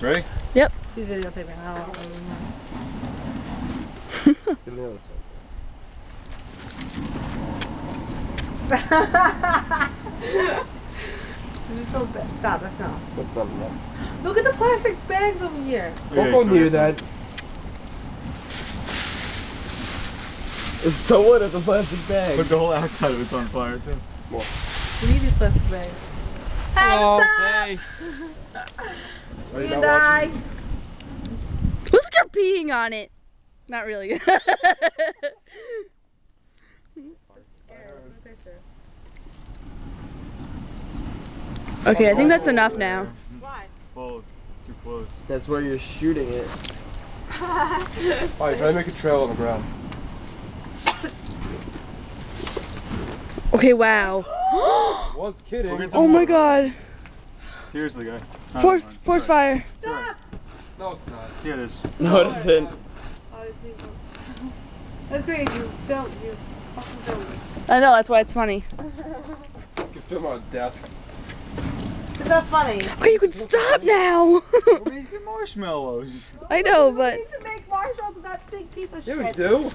Ready? Yep. She's videotaping. I don't know. This is so bad. Stop, that's not. What's that enough? Look at the plastic bags over here. Don't go near that. So what if the plastic bag? Look, the whole outside of it's on fire too. We need these plastic bags. Oh, Hey! Are You die. Look, you're peeing on it. Not really. Okay, I think that's enough now. Why? Well, too close. That's where you're shooting it. Alright, try to make a trail on the ground. Okay, wow. Was kidding. Oh my god. Seriously, guy. Force fire. Stop! No, it's not. Yeah, it is. No, it isn't. That's great. You don't. You fucking don't. I know, that's why it's funny. You can film on death. It's not funny. Okay, you can stop now. We need to get marshmallows. I know, but We need to make marshmallows with that big piece of shit. Yeah, we do.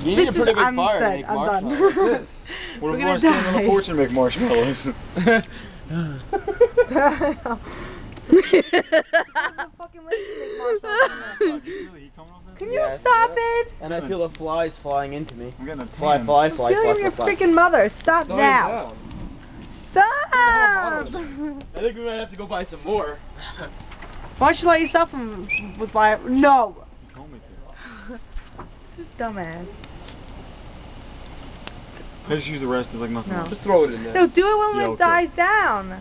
You need a pretty big I'm fire to done. make I'm marshmallows. done. This. What if We're we want to gonna stand on the die. porch and make marshmallows? Can you stop it? And I feel the flies flying into me. I'm getting a Fly, tan. fly, fly, Feeling fly, your fly. freaking mother. Stop Slow now. down. Stop. I think we might have to go buy some more. Why don't you let yourself with my no? You told me to. This is dumbass. I just use the rest as like nothing. No. Just throw it in there. No, do it when Yeah, it okay. dies down.